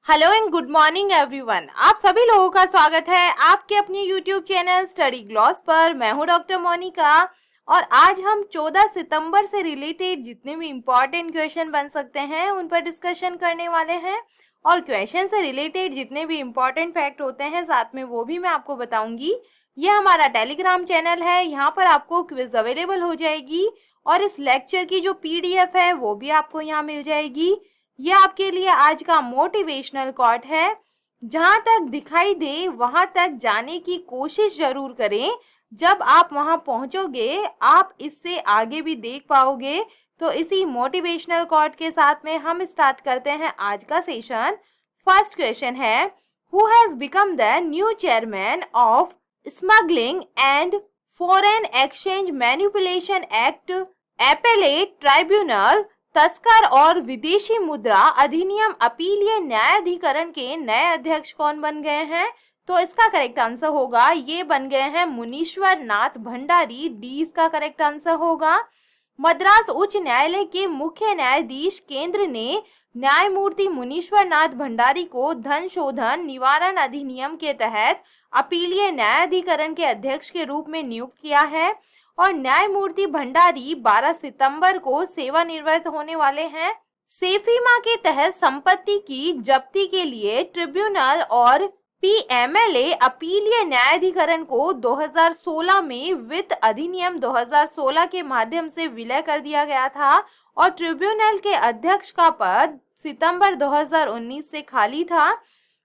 Hello and good morning everyone. आप सभी लोगों का स्वागत है आपके अपने यूट्यूब चैनल स्टडी ग्लॉस पर। मैं हूं डॉक्टर मोनिका और आज हम 14 सितंबर से रिलेटेड जितने भी इम्पोर्टेंट क्वेश्चन बन सकते हैं उन पर डिस्कशन करने वाले हैं और क्वेश्चन से रिलेटेड जितने भी इम्पोर्टेंट फैक्ट होते हैं साथ में वो भी मैं आपको बताऊंगी। ये हमारा टेलीग्राम चैनल है, यहाँ पर आपको क्विज अवेलेबल हो जाएगी और इस लेक्चर की जो PDF है वो भी आपको यहाँ मिल जाएगी। ये आपके लिए आज का मोटिवेशनल कोट है, जहां तक दिखाई दे वहां तक जाने की कोशिश जरूर करें। जब आप वहां पहुंचोगे आप इससे आगे भी देख पाओगे। तो इसी मोटिवेशनल कोट के साथ में हम स्टार्ट करते हैं आज का सेशन। फर्स्ट क्वेश्चन है, who has become the new chairman of smuggling and foreign exchange manipulation act appellate tribunal. तस्कर और विदेशी मुद्रा अधिनियम अपीलीय न्यायाधिकरण के नए अध्यक्ष कौन बन गए हैं? तो इसका करेक्ट आंसर होगा, ये बन गए हैं मुनीश्वर नाथ भंडारी। डी इसका करेक्ट आंसर होगा। मद्रास उच्च न्यायालय के मुख्य न्यायाधीश केंद्र ने न्यायमूर्ति मुनीश्वर नाथ भंडारी को धन शोधन निवारण अधिनियम के तहत अपीलीय न्यायाधिकरण के अध्यक्ष के रूप में नियुक्त किया है और न्यायमूर्ति भंडारी 12 सितंबर को सेवानिवृत्त होने वाले हैं। सेफीमा के तहत संपत्ति की जब्ती के लिए ट्रिब्यूनल और PMLA अपीलीय न्यायाधिकरण को 2016 में वित्त अधिनियम 2016 के माध्यम से विलय कर दिया गया था और ट्रिब्यूनल के अध्यक्ष का पद सितंबर 2019 से खाली था।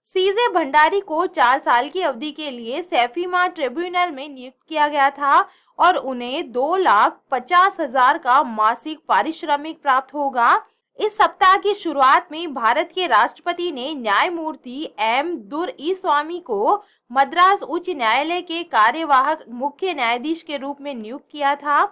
सीजे भंडारी को 4 साल की अवधि के लिए सेफीमा ट्रिब्यूनल में नियुक्त किया गया था और उन्हें 2,50,000 का मासिक पारिश्रमिक प्राप्त होगा। इस सप्ताह की शुरुआत में भारत के राष्ट्रपति ने न्यायमूर्ति M. दुर्ईस्वामी को मद्रास उच्च न्यायालय के कार्यवाहक मुख्य न्यायाधीश के रूप में नियुक्त किया था।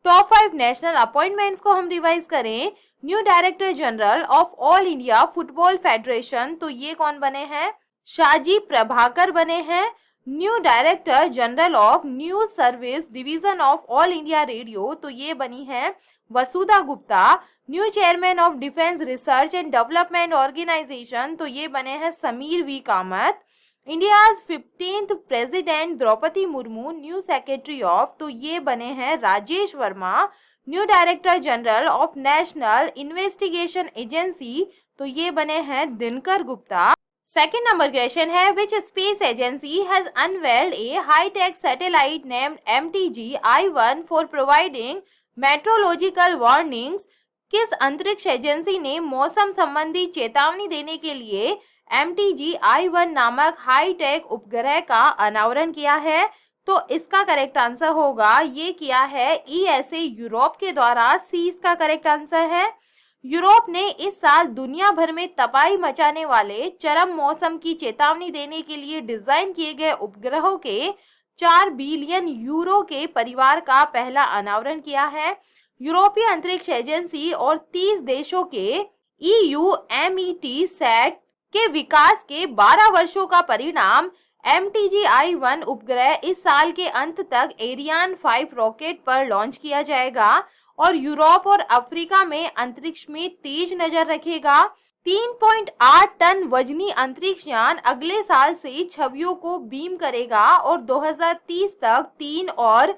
टॉप 5 नेशनल अपॉइंटमेंट्स को हम रिवाइज करें। New director general of all India football federation, तो ये कौन बने हैं? शाजी प्रभाकर बने हैं। New director general of news service division of all India radio, तो ये बनी है Vasudha Gupta. New chairman of defence research and development organisation, तो ये बने हैं Sameer V Kamath. India's 15th president Draupadi Murmu new secretary of, तो ये बने हैं Rajesh Verma. New director general of national investigation agency, तो ये बने हैं Dinkar Gupta. Second number question है, which space agency has unveiled a hitech satellite named MTG-I1 for providing meteorological warnings. किस अंतरिक्ष एजेंसी ने मौसम संबंधी चेतावनी देने के लिए MTG-I1 नामक हाईटेक उपग्रह का अनावरण किया है? तो इसका करेक्ट आंसर होगा, ये किया है ESA यूरोप के द्वारा। सी इसका करेक्ट आंसर है। यूरोप ने इस साल दुनिया भर में तबाही मचाने वाले चरम मौसम की चेतावनी देने के लिए डिजाइन किए गए उपग्रहों के 4 बिलियन यूरो के परिवार का पहला अनावरण किया है। यूरोपीय अंतरिक्ष एजेंसी और 30 देशों के EUMETSAT के विकास के 12 वर्षों का परिणाम MTG-I1 उपग्रह इस साल के अंत तक एरियान 5 रॉकेट पर लॉन्च किया जाएगा और यूरोप और अफ्रीका में अंतरिक्ष में तेज नजर रखेगा। 3.8 टन वजनी अंतरिक्ष यान अगले साल से छवियों को बीम करेगा और 2030 तक 3 और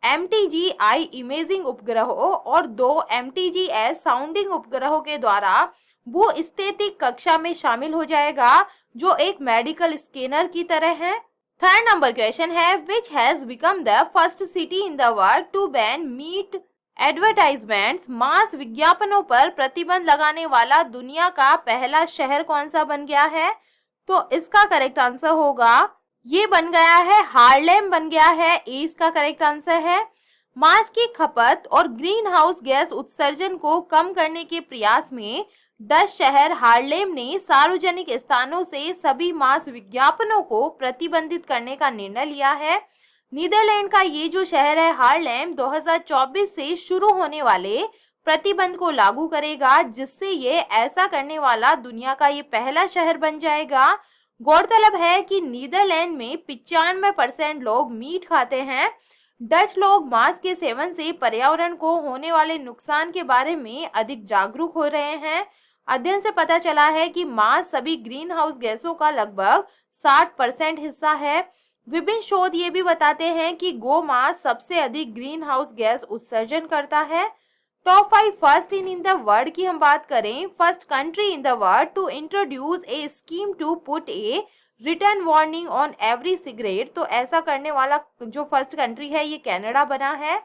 MTG-I इमेजिंग उपग्रहों और 2 MTG-S साउंडिंग उपग्रहों के द्वारा भूस्थितिक कक्षा में शामिल हो जाएगा, जो एक मेडिकल स्कैनर की तरह है। थर्ड नंबर क्वेश्चन है, which has become the first city in the world to ban meat advertisements. मास विज्ञापनों पर प्रतिबंध लगाने वाला दुनिया का पहला शहर कौन सा बन गया है? तो इसका करेक्ट आंसर होगा, ये बन गया है हार्लेम बन गया है। ए इसका करेक्ट आंसर है। मांस की खपत और ग्रीन हाउस गैस उत्सर्जन को कम करने के प्रयास में डच शहर हार्लेम ने सार्वजनिक स्थानों से सभी मास विज्ञापनों को प्रतिबंधित करने का निर्णय लिया है। नीदरलैंड का ये जो शहर है हार्लेम 2024 से शुरू होने वाले प्रतिबंध को लागू करेगा, जिससे ये ऐसा करने वाला दुनिया का ये पहला शहर बन जाएगा। गौरतलब है कि नीदरलैंड में 95% लोग मीट खाते हैं। डच लोग मांस के सेवन से पर्यावरण को होने वाले नुकसान के बारे में अधिक जागरूक हो रहे हैं। अध्ययन से पता चला है कि मांस सभी ग्रीन हाउस गैसों का लगभग 60% हिस्सा है। विभिन्न शोध ये भी बताते हैं कि गोमांस सबसे अधिक ग्रीन हाउस गैस उत्सर्जन करता है। Top 5 first in the world की हम बात करें, first country in the world to introduce a scheme to put a written warning on every cigarette, तो ऐसा करने वाला जो फर्स्ट कंट्री है ये कनाडा बना है।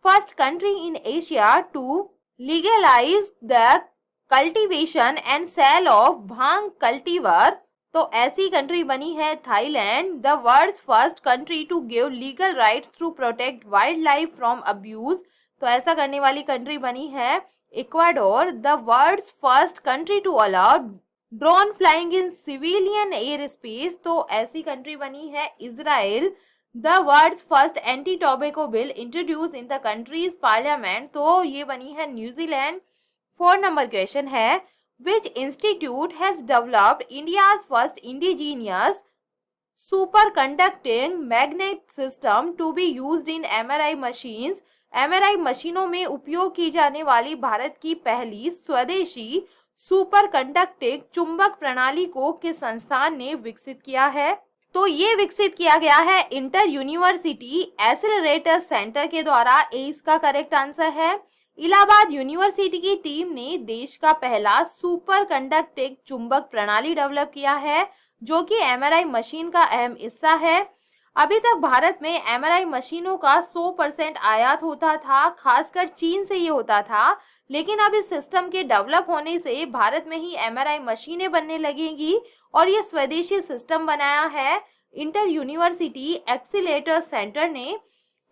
First country in Asia to legalise the cultivation and sale of bhang cultivar, तो ऐसी कंट्री बनी है Thailand. The world's first country to give legal rights to protect wild life from abuse, तो ऐसा करने वाली कंट्री बनी है Ecuador. The world's first country to allow drone flying in civilian air space, तो ऐसी कंट्री बनी है Israel. The world's first anti tobacco bill introduce in the countries parliament, तो ये बनी है न्यूजीलैंड। 4 नंबर क्वेश्चन है, which institute has developed India's first indigenous superconducting magnet system to be used in MRI machines? MRI मशीनों में उपयोग की जाने वाली भारत की पहली स्वदेशी सुपर कंडक्टिंग चुंबक प्रणाली को किस संस्थान ने विकसित किया है? तो ये विकसित किया गया है इंटर यूनिवर्सिटी एक्सेलरेटर सेंटर के द्वारा। ए इसका करेक्ट आंसर है। इलाहाबाद यूनिवर्सिटी की टीम ने देश का पहला सुपर कंडक्टिंग चुंबक प्रणाली डेवलप किया है, जो कि एमआरआई मशीन का अहम हिस्सा है। अभी तक भारत में एमआरआई मशीनों का 100% आयात होता था, खासकर चीन से ये होता था, लेकिन अब इस सिस्टम के डेवलप होने से भारत में ही एमआरआई मशीनें बनने लगेंगी और ये स्वदेशी सिस्टम बनाया है इंटर यूनिवर्सिटी एक्सीलेटर सेंटर ने।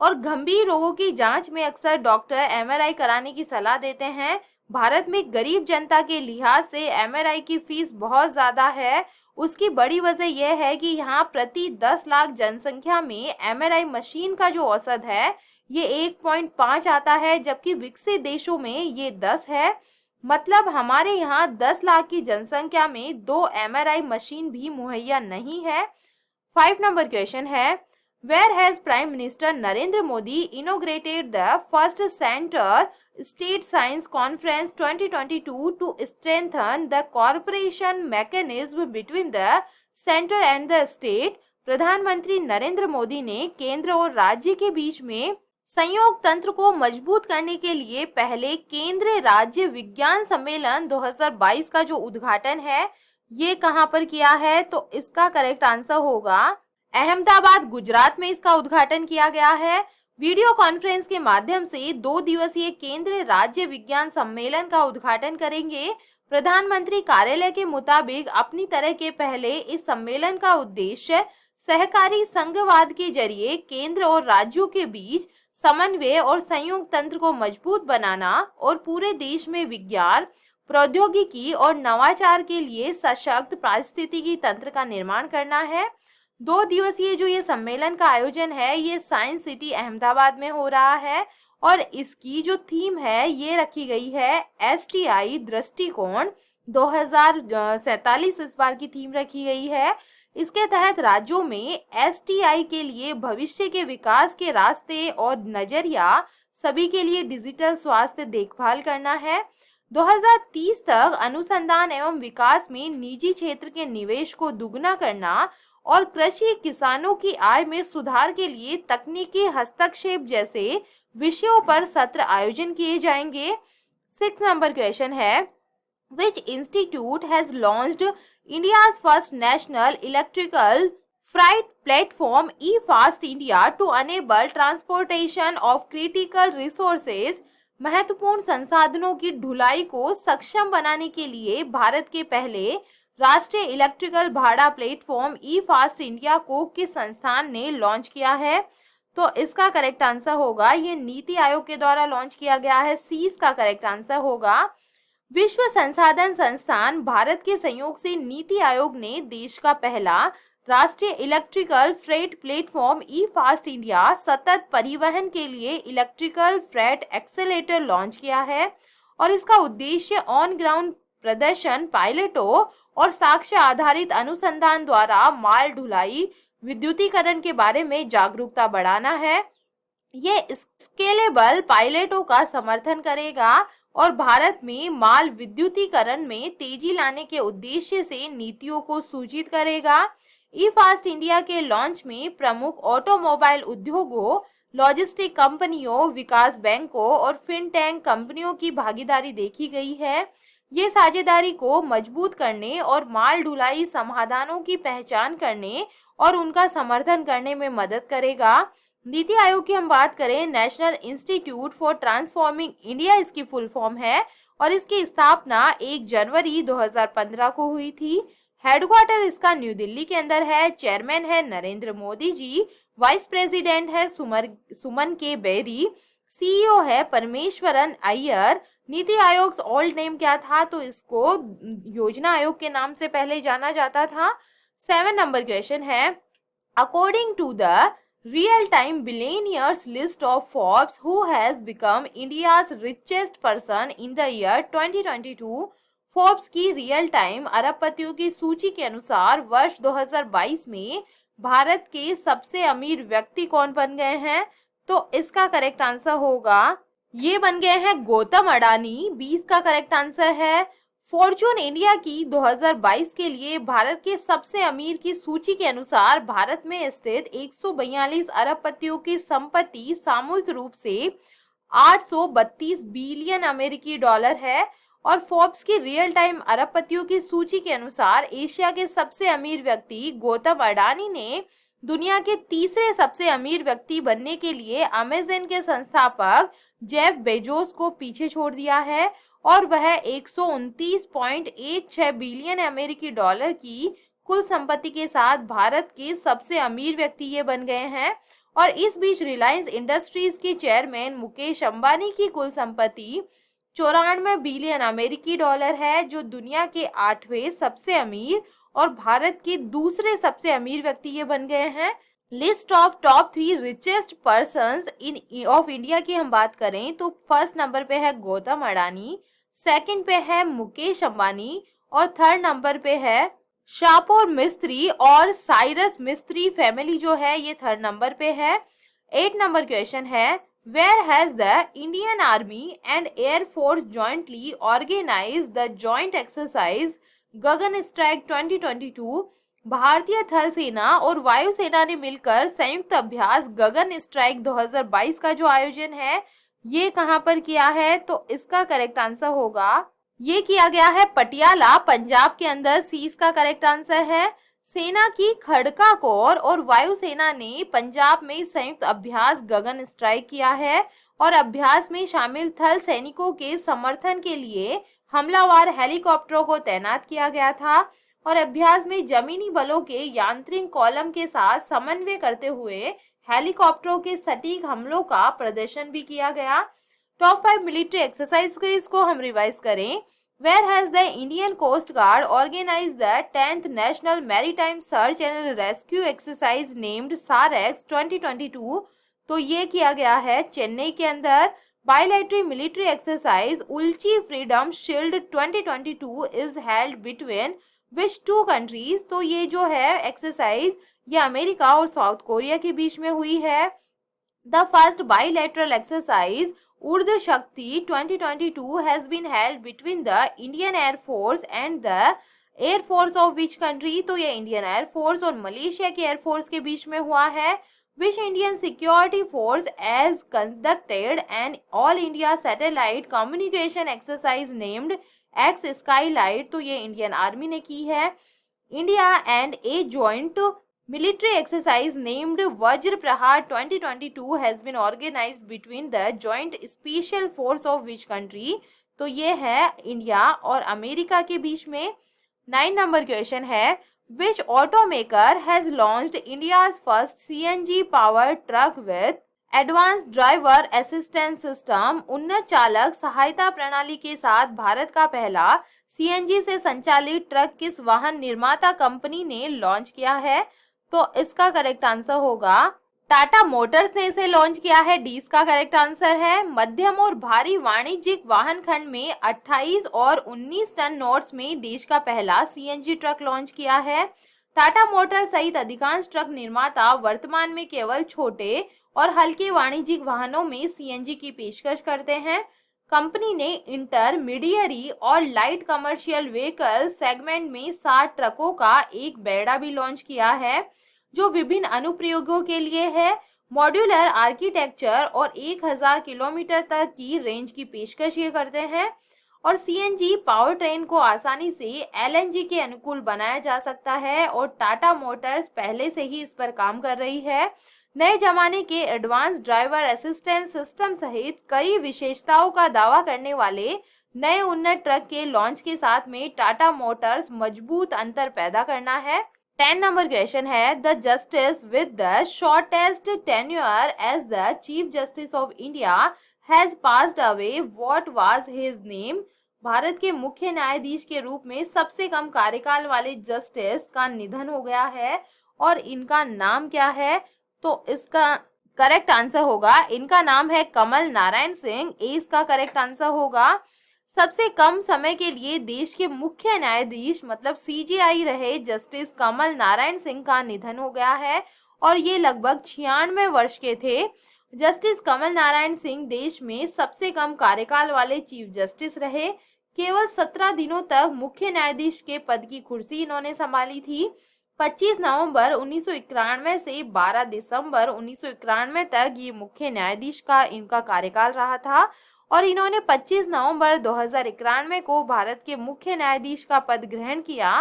और गंभीर रोगों की जांच में अक्सर डॉक्टर एमआरआई कराने की सलाह देते हैं। भारत में गरीब जनता के लिहाज से एमआरआई की फीस बहुत ज़्यादा है। उसकी बड़ी वजह यह है कि यहाँ प्रति 10 लाख जनसंख्या में एमआरआई मशीन का जो औसत है ये 1.5 आता है, जबकि विकसित देशों में ये 10 है। मतलब हमारे यहाँ 10 लाख की जनसंख्या में 2 एमआरआई मशीन भी मुहैया नहीं है। 5 नंबर क्वेश्चन है, Where has Prime Minister Narendra Modi inaugurated the first Center State Science Conference 2022 to strengthen the cooperation mechanism between the center and the state? प्रधानमंत्री नरेंद्र मोदी ने केंद्र और राज्य के बीच में संयोग तंत्र को मजबूत करने के लिए पहले केंद्रीय राज्य विज्ञान सम्मेलन 2022 का जो उद्घाटन है ये कहां पर किया है? तो इसका करेक्ट आंसर होगा अहमदाबाद, गुजरात में इसका उद्घाटन किया गया है। वीडियो कॉन्फ्रेंस के माध्यम से 2 दिवसीय केंद्रीय राज्य विज्ञान सम्मेलन का उद्घाटन करेंगे। प्रधानमंत्री कार्यालय के मुताबिक अपनी तरह के पहले इस सम्मेलन का उद्देश्य सहकारी संघवाद के जरिए केंद्र और राज्यों के बीच समन्वय और संयुक्त तंत्र को मजबूत बनाना और पूरे देश में विज्ञान, प्रौद्योगिकी और नवाचार के लिए सशक्त पारिस्थितिकी तंत्र का निर्माण करना है। 2 दिवसीय जो ये सम्मेलन का आयोजन है ये साइंस सिटी अहमदाबाद में हो रहा है और इसकी जो थीम है ये रखी गई है एसटीआई दृष्टिकोण 2047 इस बार की थीम रखी गई है। इसके तहत राज्यों में एसटीआई के लिए भविष्य के विकास के रास्ते और नजरिया सभी के लिए डिजिटल स्वास्थ्य देखभाल करना है। 2030 तक अनुसंधान एवं विकास में निजी क्षेत्र के निवेश को दुगना करना और कृषि किसानों की आय में सुधार के लिए तकनीकी हस्तक्षेप जैसे विषयों पर सत्र आयोजन किए जाएंगे। 6 नंबर क्वेश्चन है, which institute has launched India's first national electrical freight platform E fast India to enable transportation of critical resources? महत्वपूर्ण संसाधनों की ढुलाई को सक्षम बनाने के लिए भारत के पहले राष्ट्रीय इलेक्ट्रिकल भाड़ा प्लेटफॉर्म ई फास्ट इंडिया को किस संस्थान ने लॉन्च किया है? तो इसका करेक्ट आंसर होगा ये नीति आयोग के द्वारा लॉन्च किया गया है। सी इसका करेक्ट आंसर होगा। विश्व संसाधन संस्थान भारत के सहयोग से नीति आयोग ने देश का पहला राष्ट्रीय electrical freight platform E fast India सतत परिवहन के लिए इलेक्ट्रिकल फ्रेट एक्सेलेटर लॉन्च किया है और इसका उद्देश्य ऑन ग्राउंड प्रदर्शन, पायलटों और साक्ष्य आधारित अनुसंधान द्वारा माल ढुलाई विद्युतीकरण के बारे में जागरूकता बढ़ाना है। ये स्केलेबल पायलटों का समर्थन करेगा और भारत में माल विद्युतीकरण में तेजी लाने के उद्देश्य से नीतियों को सूचित करेगा। ई फास्ट इंडिया के लॉन्च में प्रमुख ऑटोमोबाइल उद्योगों, लॉजिस्टिक कंपनियों, विकास बैंकों और फिनटेक कंपनियों की भागीदारी देखी गई है। ये साझेदारी को मजबूत करने और माल ढुलाई समाधानों की पहचान करने और उनका समर्थन करने में मदद करेगा। नीति आयोग की हम बात करें, national institute for transforming India इसकी फुल फॉर्म है और इसकी स्थापना 1 जनवरी 2015 को हुई थी। हेडक्वार्टर इसका न्यू दिल्ली के अंदर है। चेयरमैन है नरेंद्र मोदी जी, वाइस प्रेसिडेंट है सुमन के बेरी, सीईओ है परमेश्वरन अय्यर। नीति आयोग ओल्ड नेम क्या था, तो इसको योजना आयोग के नाम से पहले जाना जाता था। 7 नंबर क्वेश्चन है, according to the real time billionaires list of Forbes who has become India's richest person in the year 2022, Forbes की रियल टाइम अरबपतियों की सूची के अनुसार वर्ष 2022 में भारत के सबसे अमीर व्यक्ति कौन बन गए हैं, तो इसका करेक्ट आंसर होगा, ये बन गए हैं गौतम अडानी। 20 का करेक्ट आंसर है। फॉर्चून इंडिया की 2022 के लिए भारत के सबसे अमीर की सूची के अनुसार भारत में स्थित 142 अरबपतियों की संपत्ति सामूहिक रूप से 832 बिलियन अमेरिकी डॉलर है। और फोर्ब्स की रियल टाइम अरबपतियों की सूची के अनुसार एशिया के सबसे अमीर व्यक्ति गौतम अडानी ने दुनिया के तीसरे सबसे अमीर व्यक्ति बनने के लिए अमेज़न के संस्थापक जेफ बेजोस को पीछे छोड़ दिया है और वह 129.16 बिलियन अमेरिकी डॉलर की कुल संपत्ति के साथ भारत के सबसे अमीर व्यक्ति ये बन गए हैं। और इस बीच रिलायंस इंडस्ट्रीज के चेयरमैन मुकेश अंबानी की कुल संपत्ति 94 बिलियन अमेरिकी डॉलर है, जो दुनिया के 8वें सबसे अमीर और भारत के दूसरे सबसे अमीर व्यक्ति ये बन गए हैं। List of top 3 richest persons in of India की हम बात करें तो फर्स्ट नंबर पे है गौतम अडानी, सेकंड पे है मुकेश अंबानी और थर्ड नंबर पे है शापोर मिस्त्री और साइरस मिस्त्री फैमिली जो है ये थर्ड नंबर पे है। 8 नंबर क्वेश्चन है, where has the Indian army and air force jointly organise the joint exercise Gagan strike 2022? भारतीय थल सेना और वायु सेना ने मिलकर संयुक्त अभ्यास गगन स्ट्राइक 2022 का जो आयोजन है ये कहां पर किया है, तो इसका करेक्ट आंसर होगा, ये किया गया है पटियाला पंजाब के अंदर। सी इसका करेक्ट आंसर है। सेना की खड़का कोर और वायु सेना ने पंजाब में संयुक्त अभ्यास गगन स्ट्राइक किया है और अभ्यास में शामिल थल सैनिकों के समर्थन के लिए हमलावर हेलीकॉप्टरों को तैनात किया गया था और अभ्यास में जमीनी बलों के यांत्रिक कॉलम के साथ समन्वय करते हुए हेलीकॉप्टरों के सटीक हमलों का प्रदर्शन भी किया गया। टॉप 5 मिलिट्री एक्सरसाइज को इसको हम रिवाइज करें। Where has the Indian coast guard organise the 10th national maritime search and rescue exercise named SAREX 2022? तो ये किया गया है चेन्नई के अंदर। Bilateral military exercise Ulchi freedom shield 2022 is held between which 2 countries? तो ये जो है एक्सरसाइज ये अमेरिका और साउथ कोरिया के बीच में हुई है। द फर्स्ट बायलैटरल एक्सरसाइज उर्द Shakti 2022 has been held between the Indian air force and the air force of which country? तो ये इंडियन एयर फोर्स और मलेशिया के एयर फोर्स के बीच में हुआ है। Which Indian security force has conducted an all India satellite communication exercise named ex skylight? तो ये इंडियन आर्मी ने की है। India and a joint military exercise named Vajra Prahar 2022 has been organized between the joint special force of which country? तो ये है India और America के बीच में। 9 नंबर क्वेश्चन है, which automaker has launched India's first CNG powered truck with advanced driver assistance system? उन्नत चालक सहायता प्रणाली के साथ भारत का पहला CNG से संचालित ट्रक किस वाहन निर्माता कंपनी ने लॉन्च किया है? तो इसका करेक्ट आंसर होगा टाटा मोटर्स ने इसे लॉन्च किया है। डी इसका करेक्ट आंसर है। मध्यम और भारी वाणिज्यिक वाहन खंड में 28 और 19 टन नोट्स में देश का पहला सीएनजी ट्रक लॉन्च किया है। टाटा मोटर्स सहित अधिकांश ट्रक निर्माता वर्तमान में केवल छोटे और हल्के वाणिज्यिक वाहनों में सीएनजी की पेशकश करते हैं। कंपनी ने इंटरमीडियरी और लाइट कमर्शियल व्हीकल सेगमेंट में 60 ट्रकों का एक बेड़ा भी लॉन्च किया है, जो विभिन्न अनुप्रयोगों के लिए है। मॉड्यूलर आर्किटेक्चर और 1000 किलोमीटर तक की रेंज की पेशकश ये करते हैं। और सीएनजी पावर ट्रेन को आसानी से एलएनजी के अनुकूल बनाया जा सकता है और टाटा मोटर्स पहले से ही इस पर काम कर रही है। नए जमाने के एडवांस ड्राइवर असिस्टेंट सिस्टम सहित कई विशेषताओं का दावा करने वाले नए उन्नत ट्रक के लॉन्च के साथ में टाटा मोटर्स मजबूत अंतर पैदा करना है। 10 नंबर क्वेश्चन है, the justice with the shortest tenure as the chief justice of India has passed away, what was his name. Bharat के मुख्य न्यायाधीश के रूप में सबसे कम कार्यकाल वाले जस्टिस का निधन हो गया है और इनका नाम क्या है? तो इसका करेक्ट आंसर होगा, इनका नाम है कमल नारायण सिंह। ए इसका करेक्ट आंसर होगा। सबसे कम समय के लिए देश के मुख्य न्यायाधीश मतलब सीजेआई रहे जस्टिस कमल नारायण सिंह का निधन हो गया है और ये लगभग 96 वर्ष के थे। जस्टिस कमल नारायण सिंह देश में सबसे कम कार्यकाल वाले चीफ जस्टिस रहे। केवल 17 दिनों तक मुख्य न्यायाधीश के पद की कुर्सी इन्होंने संभाली थी। 25 नवंबर 1991 से 12 दिसंबर 1991 तक ये मुख्य न्यायाधीश का इनका कार्यकाल रहा था और इन्होंने 25 नवंबर 2091 को भारत के मुख्य न्यायाधीश का पद ग्रहण किया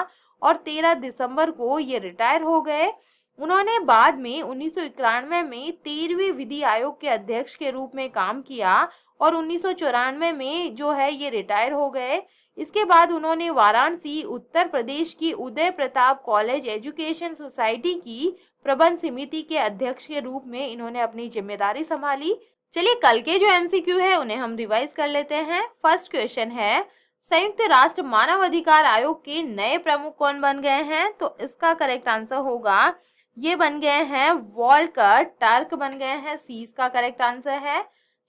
और 13 दिसंबर को ये रिटायर हो गए। उन्होंने बाद में 1991 में 13वीं विधि आयोग के अध्यक्ष के रूप में काम किया और 1994 में जो है ये रिटायर हो गए। इसके बाद उन्होंने वाराणसी उत्तर प्रदेश की Uday Pratap college education society की प्रबंध समिति के अध्यक्ष के रूप में इन्होंने अपनी जिम्मेदारी संभाली। चलिए कल के जो एमसीक्यू है उन्हें हम रिवाइज कर लेते हैं। फर्स्ट क्वेश्चन है, संयुक्त राष्ट्र मानव अधिकार आयोग के नए प्रमुख कौन बन गए हैं? तो इसका करेक्ट आंसर होगा, ये बन गए हैं वॉल्कर टर्क बन गए हैं। सी इसका करेक्ट आंसर है।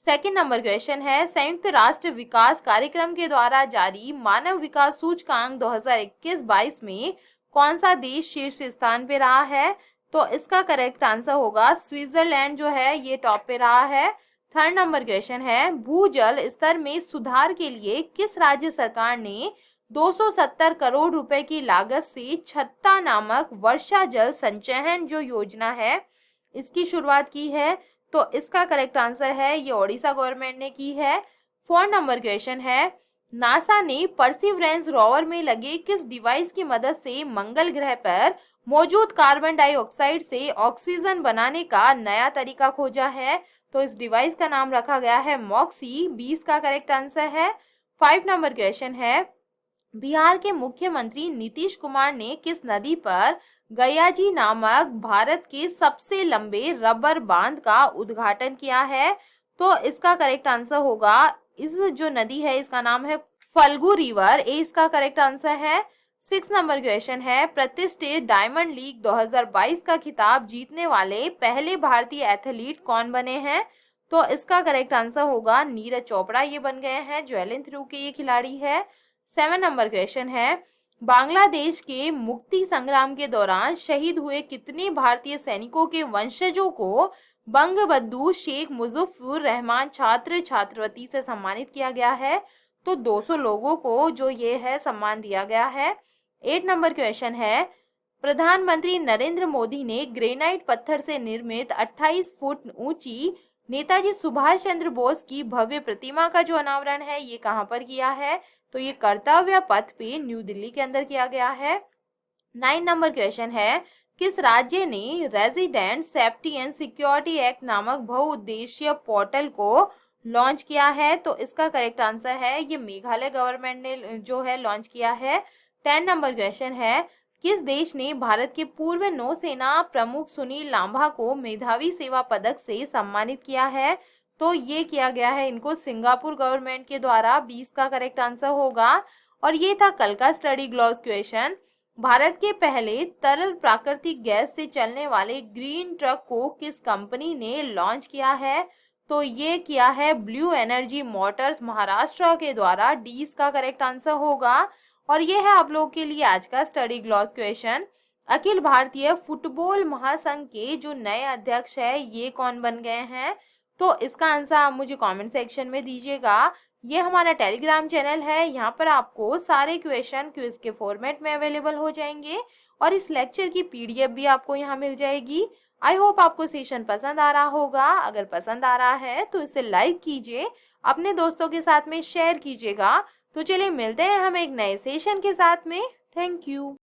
सेकंड नंबर क्वेश्चन है, संयुक्त राष्ट्र विकास कार्यक्रम के द्वारा जारी मानव विकास सूचकांक 2021-22 में कौन सा देश शीर्ष स्थान पे रहा है? तो इसका करेक्ट आंसर होगा स्विट्जरलैंड जो है ये टॉप पे रहा है। थर्ड नंबर क्वेश्चन है, भूजल स्तर में सुधार के लिए किस राज्य सरकार ने 270 करोड़ रुपए की लागत से छत्ता नामक वर्षा जल संचयन जो योजना है इसकी शुरुआत की है? तो इसका करेक्ट आंसर है ये ओडिशा गवर्नमेंट ने की है। फोर्थ नंबर क्वेश्चन है, नासा ने परसिवरेंस रोवर में लगे किस डिवाइस की मदद से मंगल ग्रह पर मौजूद कार्बन डाइऑक्साइड से ऑक्सीजन बनाने का नया तरीका खोजा है? तो इस डिवाइस का नाम रखा गया है मॉक्सी। 20 का करेक्ट आंसर है। 5 नंबर क्वेश्चन है, बिहार के मुख्यमंत्री नीतीश कुमार ने किस नदी पर गयाजी नामक भारत के सबसे लंबे रबर बांध का उद्घाटन किया है? तो इसका करेक्ट आंसर होगा, इस जो नदी है इसका नाम है फल्गु रिवर। ए इसका करेक्ट आंसर है। 6 नंबर क्वेश्चन है, प्रतिष्ठित डायमंड लीग 2022 का खिताब जीतने वाले पहले भारतीय एथलीट कौन बने हैं? तो इसका करेक्ट आंसर होगा नीरज चोपड़ा ये बन गए हैं। ज्वेलिन थ्रू के ये खिलाड़ी है। 7 नंबर क्वेश्चन है, बांग्लादेश के मुक्ति संग्राम के दौरान शहीद हुए कितने भारतीय सैनिकों के वंशजों को बंगबंधु शेख मुजफ्फर रहमान छात्र छात्रवृत्ति से सम्मानित किया गया है? तो 200 लोगों को जो ये है सम्मान दिया गया है। 8 नंबर क्वेश्चन है, प्रधानमंत्री नरेंद्र मोदी ने ग्रेनाइट पत्थर से निर्मित 28 फुट ऊंची नेताजी सुभाष चंद्र बोस की भव्य प्रतिमा का जो अनावरण है ये कहां पर किया है? तो ये कर्तव्य पथ पे न्यू दिल्ली के अंदर किया गया है। 9 नंबर क्वेश्चन है, किस राज्य ने resident safety and security act नामक बहुउद्देशीय पोर्टल को लॉन्च किया है? तो इसका करेक्ट आंसर है ये मेघालय गवर्नमेंट ने जो है लॉन्च किया है। 10 नंबर क्वेश्चन है, किस देश ने भारत के पूर्व नौसेना प्रमुख सुनील लांबा को मेधावी सेवा पदक से सम्मानित किया है? तो ये किया गया है इनको सिंगापुर गवर्नमेंट के द्वारा। 20 का करेक्ट आंसर होगा। और ये था कल का स्टडी ग्लॉस क्वेश्चन। भारत के पहले तरल प्राकृतिक गैस से चलने वाले ग्रीन ट्रक को किस कंपनी ने लॉन्च किया है? तो ये किया है ब्लू एनर्जी मोटर्स महाराष्ट्र के द्वारा। 20 का करेक्ट आंसर होगा। और ये है आप लोगों के लिए आज का study gloss question. Akhil Bharatiya football महासंघ के जो नए अध्यक्ष है ये कौन बन गए हैं? तो इसका आंसर आप मुझे कमेंट सेक्शन में दीजिएगा। ये हमारा टेलीग्राम चैनल है। यहाँ पर आपको सारे क्वेश्चन क्विज के फॉर्मेट में अवेलेबल हो जाएंगे और इस लेक्चर की पीडीएफ भी आपको यहाँ मिल जाएगी। आई होप आपको सेशन पसंद आ रहा होगा। अगर पसंद आ रहा है तो इसे लाइक कीजिए, अपने दोस्तों के साथ में शेयर कीजिएगा। तो चलिए मिलते हैं हम एक नए सेशन के साथ में। Thank you.